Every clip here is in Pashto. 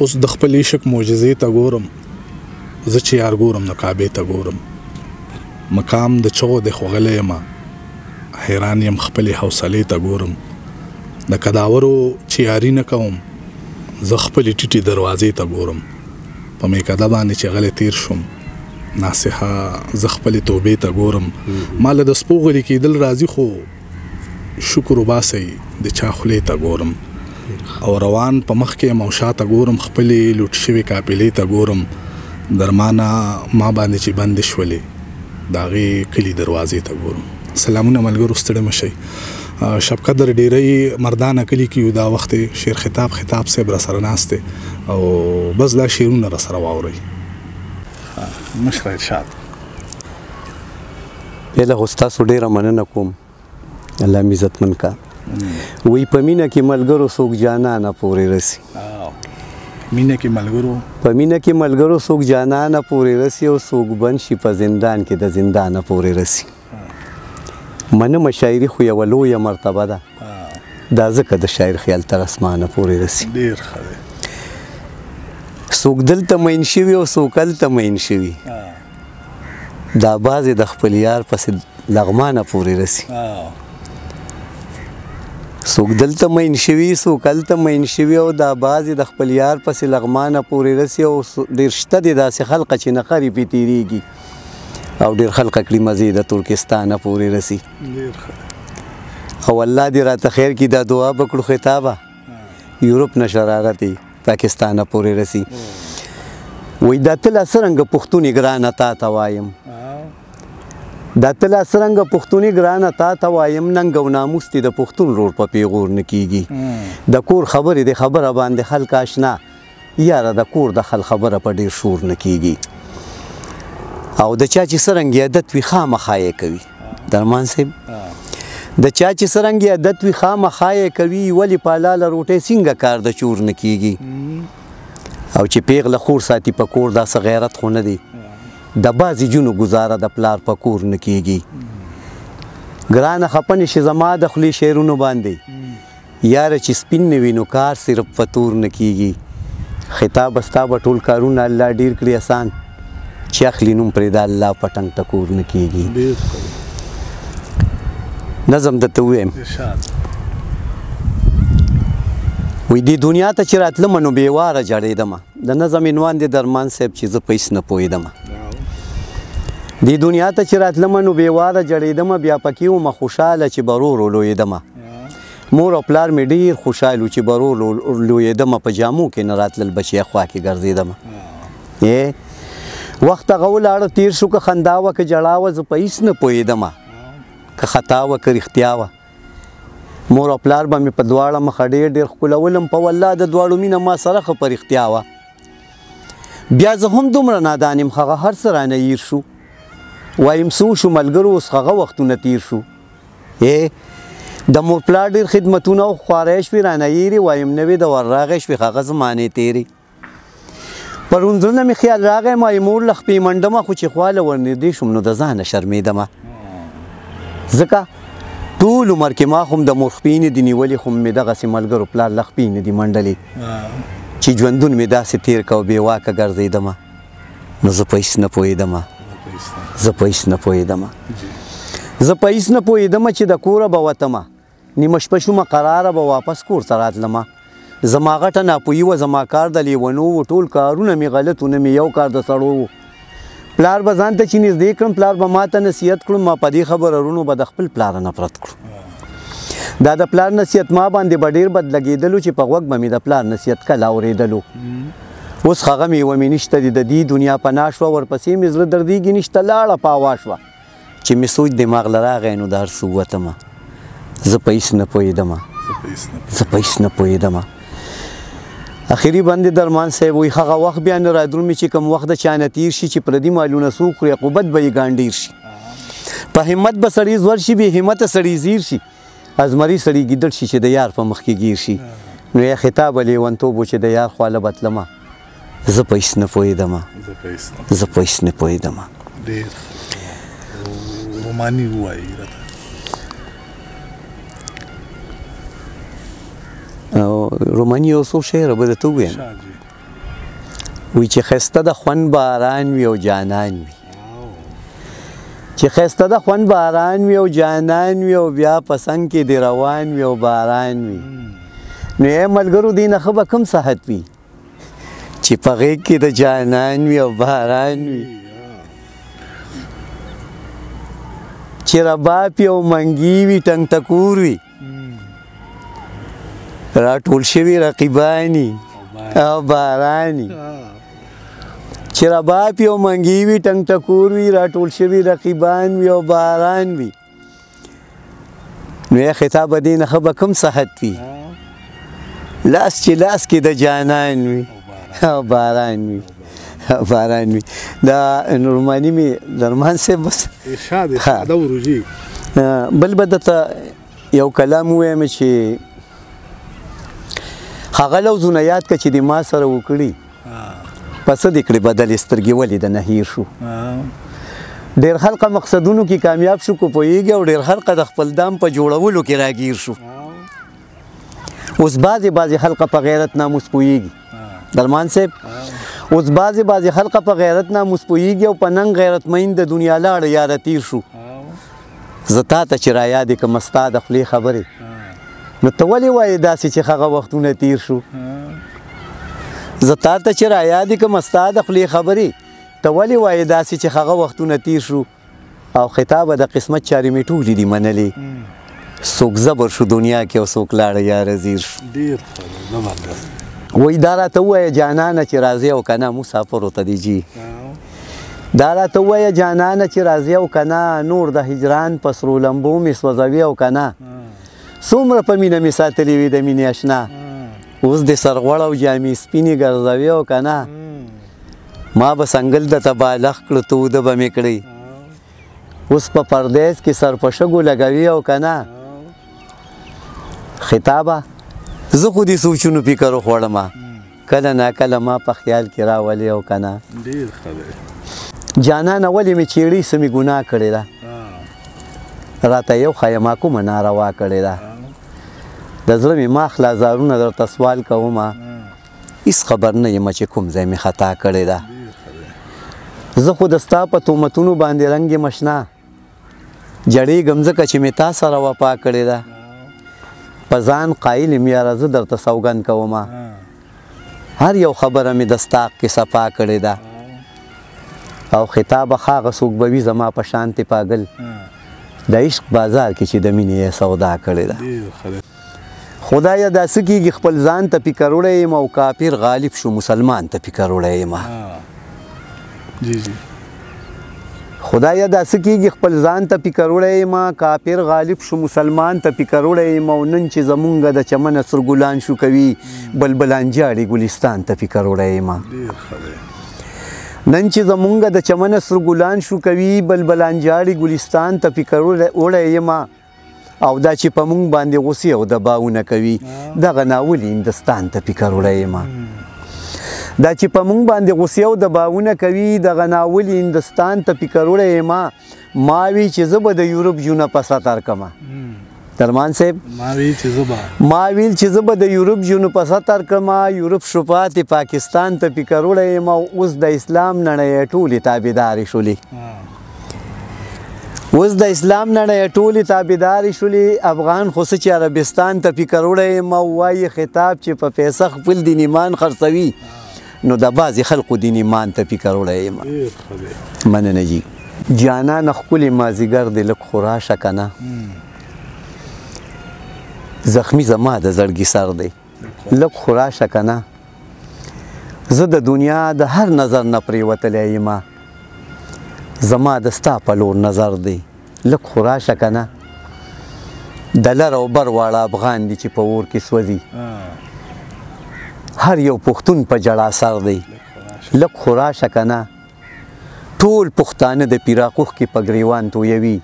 اوس د خپل عشق معجزې ته ګورم زه چې یار ګورم نو کعبې ته ګورم مقام د چغو د خوغلی یمه حیران یم خپلې حوصلې ته ګورم د کداورو چې یاري نه کوم زه خپلې ټیټې دروازې ته ګورم په میکده باندې چې غلی تیر شوم ناصحه زه خپلې توبې ته ګورم ما له د سپو غلي کېدل راځي خو شکر وباسئ د چا خولې ته ګورم او روان په مخ کې یم او شاته ګورم خپلې لوټ شوې قافلې ته ګورم درمانه ما باندې چې بندې شولې د هغې کلي دروازې ته ګورم سلامونه ملګرو ستړي مه شئ شب قدر ډیری مردانه کلی کې یو دا وخت شعر خطاب صاحب را سره ناست او بس دا شعرونه را سره واورئ مشر ارشاد پهله خو ستاسو ډېره مننه کوم الله مې عزتمن کا وی په مینه کې ملګرو څوک جانانه پورې رسي مینه کې ملګرو په مینه کې ملګرو څوک جانانه پورې رسي او څوک بند شي په زندان کې د زندانه پورې رسي منمه شاعري خو یوه لویه مرتبه ده دا ځکه د شاعر خیال تر اسمانه پورې رسي ډېر ښه دی څوک دلته مین شوي او څوک هلته مین شوي دا بعضې د خپل یار پسې لغمانه پورې رسي څوک دلته مین شوي څوک هلته مین شوي او دا بعضې د خپل یار پسې لغمانه پورې رسي او ډېر شته دي داسې خلقه چې نقرې پې تېرېږي او ډېر خلقه کړي مزې د ترکستانه پورې رسي او الله دې راته خیر کړي دا دعا به کړو خطابه یورپ نه شرارت پاکستانه پورې رسي وایي دا ته لا څرنګه پښتونې ګرانه تا ته وایم دا ته لا څرنګه پښتونې ګرانه تا ته وایم ننګ او ناموس دې د پښتون رور په پیغور نه کېږي د کور خبرې د خبره باندې خلک اشنا یاره د کور د خل خبره په ډېر شور نه کېږي او د چا چې څرنګې عادت وي خامخا یې کوي درمان صاحب د چا چې څرنګې عادت وي خامخا یې کوي ولې په حلاله روټۍ څنګه کار د چور نه کېږي او چې پیغله خور ساتي په کور داسې غیرت خو نه دی د بعضې جونو ګزاره د پلار په کور نه کېږي ګرانه خفه نه شي زما د خولې شعرونو باندې یاره چې سپین نه وي نو کار صرف په تور نه کېږي خطاب ستا به ټول کارونه الله ډېر کړي اسان چې اخلي نوم پرې د الله په ټنګ ټکور نه کېږي نظم درته ووایم وایي دې دنیا ته چې راتلمه نو بېواره جړېدمه د نظم عنوان دی درمان صاحب چې زه په هېڅ نه پوهېدمه دې دنیا ته چې راتلمه نو بېواره جړېدمه بیا پکې ومه خوشحاله چې به ورو ورو لویېدمه مور او پلار مې ډېر خوشحال و چې به ورو ورو لویېدمه په جامو کې نه راتلل بچی خوا کې ګرځېدمه وخت هغه ولاړه تېر شو که خندا وه که جړا وه زه په هېڅ نه پوهېدمه که خطا وه که رښتیا وه مور او پلار به مې په دواړه مخه ډېر ډېر ښکلولم په والله د دواړو مینه ما سره ښه په رښتیا وه بیا زه هم دومره نادان یم هغه هر څه رانه هیر شو وایم څه وشو ملګرو اوس هغه وختونه تېر شو د مور پلار ډېر خدمتونه او خواری شوې رانه هیرې وایم نوې د ور راغی شوې هغه زمانې تېرې پر ونځلونه مې خیال راغی ما یې مور له خپې منډمه خو چې خواله ورنږدې شوم نو د ځانه شرمېدمه ځکه ټول عمر کې ما خو د مور خپې نه دي نیولې خو مې دغسې ملګرو پلار له خپې نه دي منډلې چې ژوندون مې داسې تېر که او بې واکه ګرځېدمه نو زه په هېڅ نه پوهېدمه زه په هېڅ نه پوهېدمه چې د کوره به وتمه نیمه شپه شومه قراره به واپس کور ته راتلمه زما غټه ناپوهي وه زما کار د لیونو و ټول کارونه مې غلط و نه مې یو کار د سړو و پلار به ځان ته چې نږدې کړم پلار به ما ته نصیحت کړم ما په دې خبرونو به د خپل پلاره نفرت کړو دا د پلار نصیحت ما باندې به ډېر بد لګېدلو چې په غوږ به مې د پلار نصیحت کله اورېدلو اوس هغه میوه مې نشته دي د دې دنیا پناه شوه ورپسې مې زړه دردېږي نشته لاړه په هوا شوه چې مې سوچ دماغ له راغی نو د هر څه ووتمه زه په هېڅ نه پوهېدمه اخري باندې درمان صاحب وایي هغه وخت بیا نه رادرومي چې کوم وخت د چا نه تېر شي چې پردي مالونه څوک خوري عقوبت به یې ګانډېر شي په همت به سړی زور شي بې همته سړی زیر شي ازمري سړی ګیدړ شي چې د یار په مخ کې گیر شي نو یا خطابه لیونتوب و چې د یار خواله بتلمه زه په هېڅ نه پوهېدمه ډېر روماني ووایي راته روماني یو څو شعره به درته ووایم وی چې ښایسته د خوند باران وي او جانان وي چې ښایسته د خوند باران وي او جانان وي او بیا په څنګ کې دې روان وي او باران وي نو ای ملګرو دې نه ښه به کوم صحت وي چې په غېږ کې د جانان وي او باران وي چې رباب او منګي وي ټنګ ټکور وي راټول شوي رقیبانی او بارانی چې رباب او منګي وي ټنګ ټکور وي راټول شوي رقیبان وي او باران وي نو یې خطاب دې نه ښه به کوم صحت وي لاس چې لاس کې د جانان وي او باران وي باران وي دا نورماني مې درمان صاحب بس ارشاد ساده وروجي بل به درته یو کلام ووایم چې هغه لوظونه یاد کړه چې د ما سره وکړي په څه دې کړې بدلې سترګې ولې د نه هیر شو ډېر خلقه مقصدونو کې کامیاب شو کو پوهېږي او ډېر خلقه د خپل دام په جوړولو کې راګیر شو اوس بعضې خلقه په غیرت ناموس پوهېږي درمان صاحب اوس بعضې خلقه په غیرت ناموس پوهېږي او په ننګ غیرتمند د دنیا لاړه یاره تیر شو زه تا ته چې رایادې کړم ستا د خولې خبرې نو ته ولې وایې داسې چې هغه وختونه تیر شو زه تا ته چې رایادې کړم ستا د خولې خبرې ته ولې وایې داسې چې هغه وختونه تیر شو او خطابه د قسمت چارې مې ټولې دي منلې څوک زبر شو دنیا کې او څوک لاړه یاره زیر شو ډېر زبردست وایي دا راته ووایه جانانه چې راځې او که نه مسافرو ته دې جي دا راته ووایه جانانه چې راځې او که نه نور د هجران په سرو لمبو مې سوځوي او که نه څومره په مینه مې ساتلې وي د مینې اشنا اوس د سرغوړ او جامې سپینې ګرځوي او که نه ما به سنګل درته بالغ کړه توده به مې کړی اوس په پردیس کې سر په شګو لګوي او که نه خطابه زه خو دې سوچونو فکر وخوړم کله ناکله ما په خیال کې راولې او که نه ډېر ښه دی جانانه ولې مې چیړی څه مې ګناه کړې ده راته یو خیمه کومه ناروا کړې ده د زړه مې ماخله زارونه درته سوال کومه هېڅ خبر نه یم چې کوم ځای مې خطا کړې ده زه خو د ستا په تهمتونو باندې رنګ یم اشنا جړېږم ځکه چې مې تا سره وفا کړې ده په ځان قایل یم یاره زه درته سوګند کومه هر یو خبره مې د ستا کې صفا کړې ده او خطابه هغه څوک به وي زما په شانتې پاګل د عشق بازار کې چې د مینې یې سودا کړې ده خدایه داسې کېږي خپل ځان ته فکر وړی یم او کافر غالب شو مسلمان ته فکر وړی یم خدایه داسې کېږي خپل ځان ته فکر وړی یم کافر غالب شو مسلمان ته فکر وړی یم او نن چې زمونږ د چمنه سر ګلان شو کوي بلبلان جاړي ګلستان ته فکر وړی یم نن چې زمونږ د چمنه سر ګلان شو کوي بلبلان جاړي ګلستان ته فکر وړی یم او دا چې په مونږ باندې غوسې او دباونه کوي دغه ناولې هندوستان ته فکر وړی یم دا چې په مونږ باندې غوسې او دباونه کوي دغه ناولې هندوستان ته فکر وړی یم ما وی چې زه به د یورپ ژونه په سطر کړمه درمان صاحب ما ویل چې زه به د یورپ ژونو په سطر کړمه یورپ شو پاتې پاکستان ته فکر وړی یم او اوس د اسلام نړۍ ټولې تابعدارې شولې اوس د اسلام نړۍ ټولې تابعدارې شولې افغان خو څه چې عربستان ته فکر وړی یم او وایي خطاب چې په پیسه خپل دین ایمان خرڅوي نو د بعضې خلقو دین ایمان ته فکر وړی یم مننه جي جانانه ښکلې مازدیګر دې لږ خو راشه که نه زخمی زما د زړګي سر دی لږ خو راشه که نه زه د دنیا د هر نظر نه پرېوتلی یم زما د ستا په لور نظر دی لږ خو راشه که نه د لر او بر واړه افغان دي چې په اور کې سوځي هر یو پښتون په جړا سر دی لږ خو راشه که نه ټول پښتانه د پیراقوخ کې په ګریوان تویوي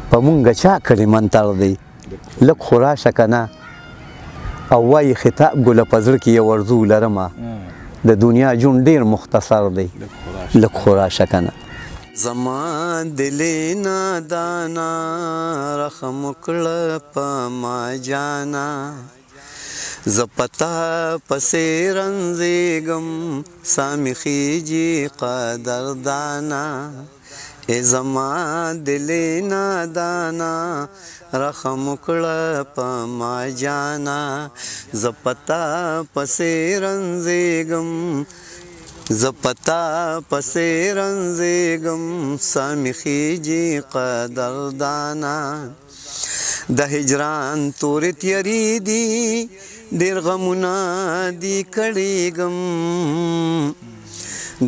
په مونږه چا کړی منتر دی لږ خو راشه که نه او وایي خطاب ګله په زړه کې یو ارزو لرمه د دنیا ژوند ډېر مختصر دی لږ خو راشه که نه زما دلې نادانا رحم وکړه په ما جانا زپتا پسې رنځېږم سامي خيږي قدردانا ای زما دلې نادانا رحم وکړه په ما جانا زپتا پسې رنځېږم زپتا پسې رنځېږم سامي خيږي قدردانا د هجران تورې تیارې دي ډېر غمونه دي کړېږم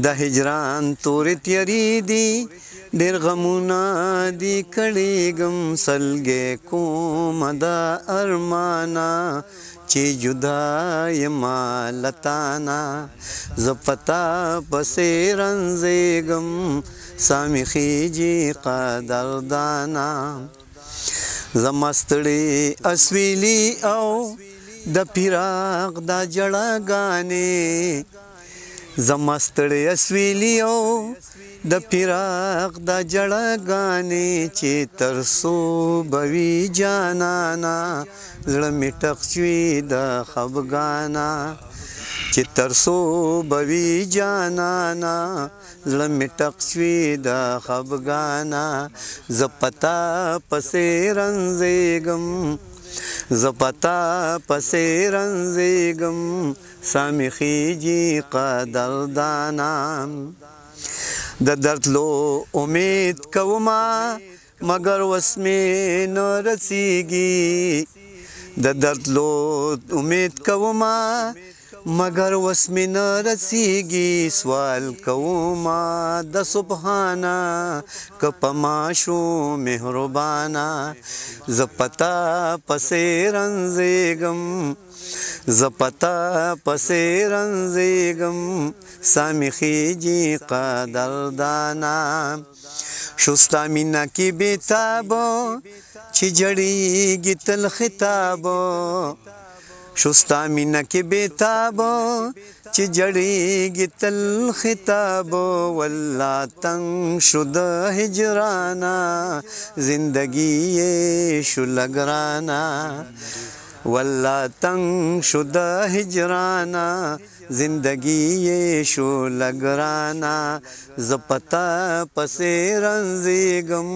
د هجران تورې تیارې دي ډېر غمونه دي کړېږم سلګې کومه د ارمانه چې جدا یما لتانا زپتا پسې رنځېږم سامي خيږي قدردانا زما ستړې اسویلي او د فراق دا جړاګانې زما ستړې اسویلي او د فراق دا جړاګانې چې تر څو بوي جانانا زړه مې ټک شوي د خفګانا چې تر څو بوي جانانا زړه مې ټک شوي د خفګانا زه پتا پسې رنځېږم زه پتا پسې رنځېږم سامي خيږي قدردانا د درتلو امید کوما مگر وس مې نه رسیږي د درتلو امید کوما مگر وس مې نه رسیږي سوال کوما د سبحانا که په ما شو مهربانا زه پتا پسې رنځېږم زه پتا پسې رنځېږم سامي خيږي قدردانا شستا مینا کې بېتابه چې جړېږي تل خطابه شستا مینا کې بېتابه چې جړېږي تل خطابه والله تنګ شو د هجرانا زندګي یې شو لګرانا والله تنگ شو د هجرانا زندگی یې شو لګرانا زپتا پسې رنځېږم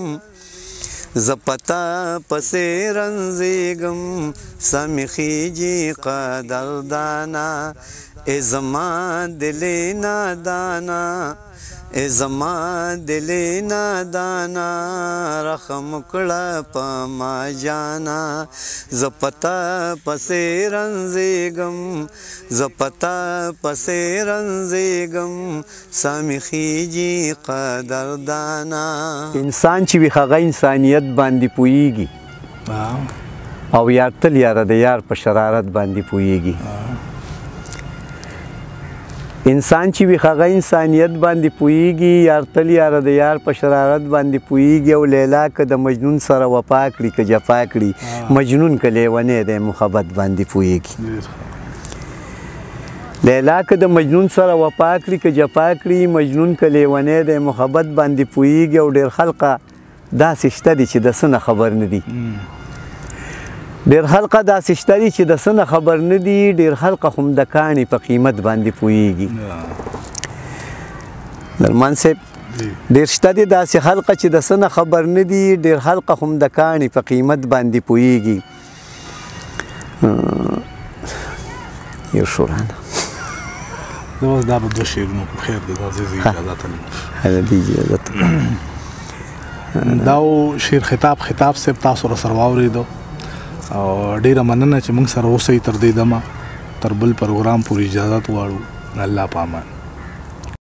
زپتا پسې رنځېږم سامي خيږي قدردانا ای زما دلې نادانا ای زما دلې نادانا رحم وکړه په ما جانا زه پتا پسې رنځېږم زه پتا پسې رنځېږم سامي خيږي قدردانا انسان چې وي هغه انسانیت باندې پوهېږي او یار تل یاره د یار په شرارت باندې پوهېږي انسان چې وي هغه انسانیت باندې پوهېږي یار تل یاره د یار په شرارت باندې پوهېږي او لیلا که د مجنون سره وفا کړي که جفا کړي مجنون که لیونی دی محبت باندې پوهېږي لیلا که د مجنون سره وفا کړي که جفا کړي مجنون که لیونی دی محبت باندې پوهېږي او ډېر خلقه داسې شته دي چې د څه نه خبر نه دي ډېر خلقه داسې شته دي چې د څه نه خبر نه دي ډېر خلقه هم د کاڼي په قیمت باندې پوهېږي درمان صاحب ډېر شته دي داسې خلقه چې د څه نه خبر نه دي ډېر خلقه هم د کاڼي په قیمت باندې پوهېږي یو شورانه زه اوس دا به دوه شعرونه په خیر دی دا زه اجازت دی اجازت دا شعر خطاب صاحب تاسو را سره واورېدو او ډیره مننه چې موږ سره اوسئ تر دې دمه تر بل پروګرام پورې اجازه غواړو الله پامان